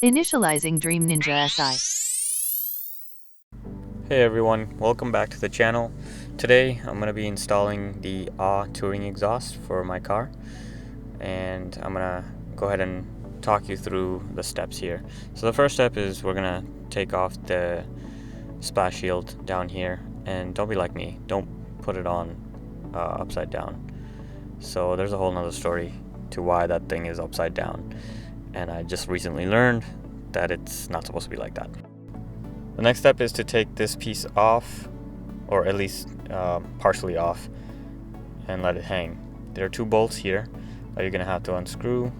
Initializing Dream Ninja SI. Hey everyone, welcome back to the channel. Today I'm going to be installing the touring exhaust for my car, and I'm going to go ahead and talk you through the steps here. So the first step is we're going to take off the splash shield down here, and don't be like me, don't put it on upside down. So there's a whole nother story to why that thing is upside down, and I just recently learned that it's not supposed to be like that. The next step is to take this piece off, or at least partially off, and let it hang. There are two bolts here that you're going to have to unscrew.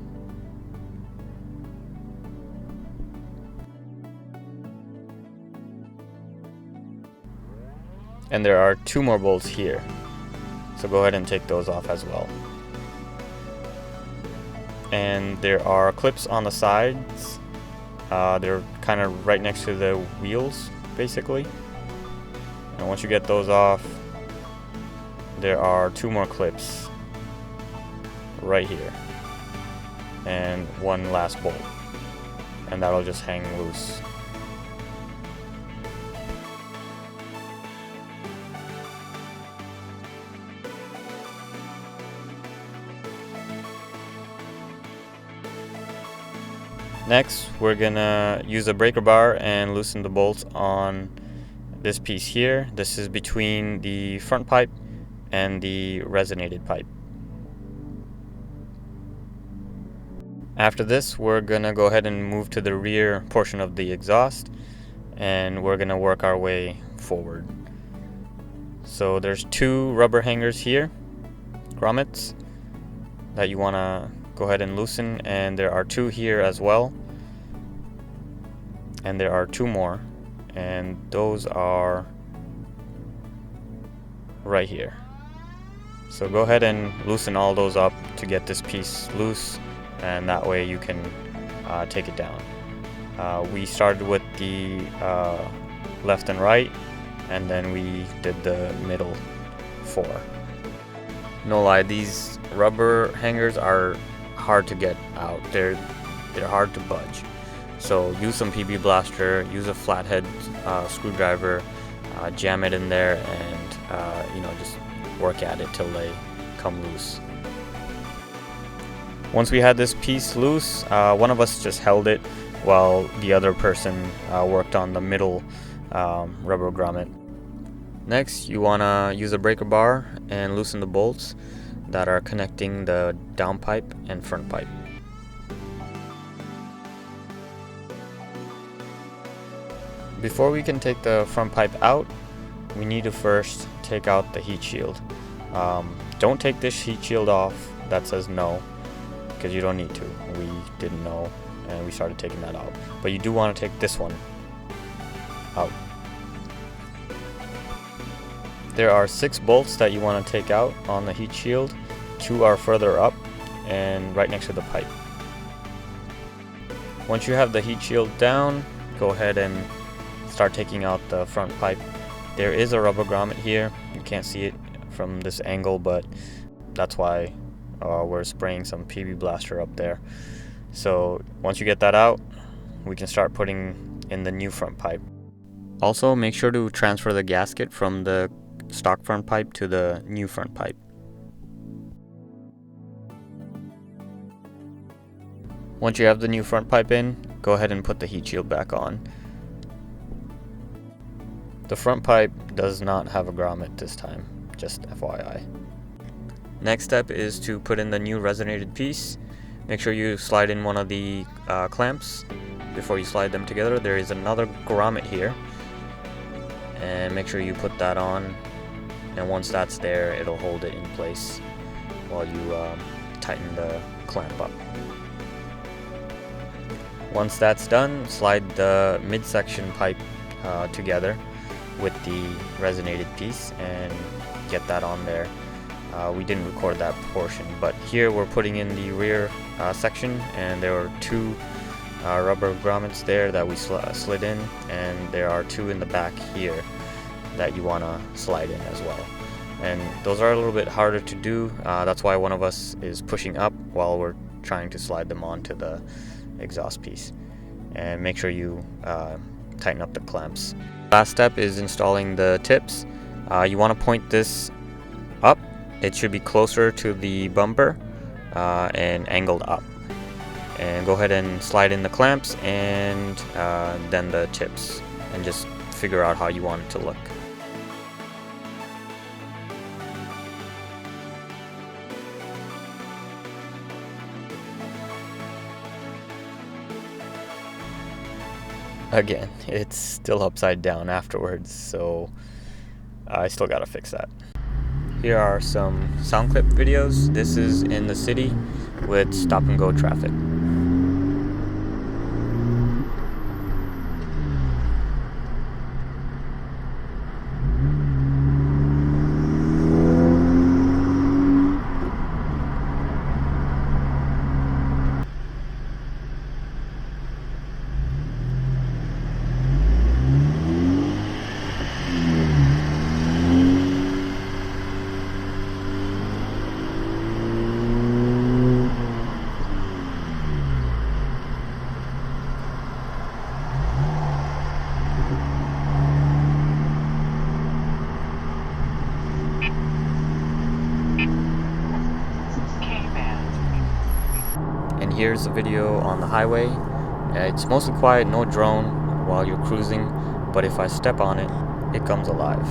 And there are two more bolts here, so go ahead and take those off as well. And there are clips on the sides. They're kind of right next to the wheels, basically. And once you get those off, there are two more clips right here, and one last bolt, and that'll just hang loose. Next, we're gonna use a breaker bar and loosen the bolts on this piece here. This is between the front pipe and the resonated pipe. After this, we're gonna go ahead and move to the rear portion of the exhaust, and we're gonna work our way forward. So there's two rubber hangers here, grommets, that you wanna go ahead and loosen, and there are two here as well, and there are two more, and those are right here. So go ahead and loosen all those up to get this piece loose, and that way you can take it down. We started with the left and right, and then we did the middle four. No lie, these rubber hangers are hard to get out. They're hard to budge. So use some PB Blaster, use a flathead screwdriver, jam it in there, and just work at it till they come loose. Once we had this piece loose, one of us just held it while the other person worked on the middle rubber grommet. Next, you want to use a breaker bar and loosen the bolts that are connecting the down pipe and front pipe. Before we can take the front pipe out, we need to first take out the heat shield. Don't take this heat shield off that says no, because you don't need to. We didn't know, and we started taking that out. But you do want to take this one out. There are 6 bolts that you want to take out on the heat shield. 2 are further up and right next to the pipe. Once you have the heat shield down, go ahead and start taking out the front pipe. There is a rubber grommet here. You can't see it from this angle, but that's why we're spraying some PB Blaster up there. So once you get that out, we can start putting in the new front pipe. Also, make sure to transfer the gasket from the stock front pipe to the new front pipe. Once you have the new front pipe in, go ahead and put the heat shield back on. The front pipe does not have a grommet this time, just FYI. Next step is to put in the new resonated piece. Make sure you slide in one of the clamps before you slide them together. There is another grommet here, and make sure you put that on, and once that's there, it'll hold it in place while you tighten the clamp up. Once that's done, slide the midsection pipe together with the resonated piece and get that on there. We didn't record that portion, but here we're putting in the rear section, and there were 2 rubber grommets there that we slid in, and there are 2 in the back here that you want to slide in as well. And those are a little bit harder to do. That's why one of us is pushing up while we're trying to slide them onto the exhaust piece. and make sure you tighten up the clamps. Last step is installing the tips. You want to point this up. It should be closer to the bumper and angled up. And go ahead and slide in the clamps and then the tips, and just figure out how you want it to look. Again, it's still upside down afterwards, so I still gotta fix that. Here are some sound clip videos. This is in the city with stop and go traffic. And here's a video on the highway. It's mostly quiet, no drone while you're cruising, but if I step on it, it comes alive.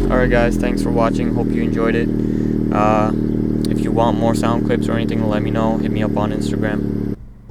Alright guys, thanks for watching, hope you enjoyed it. If you want more sound clips or anything, let me know, hit me up on Instagram.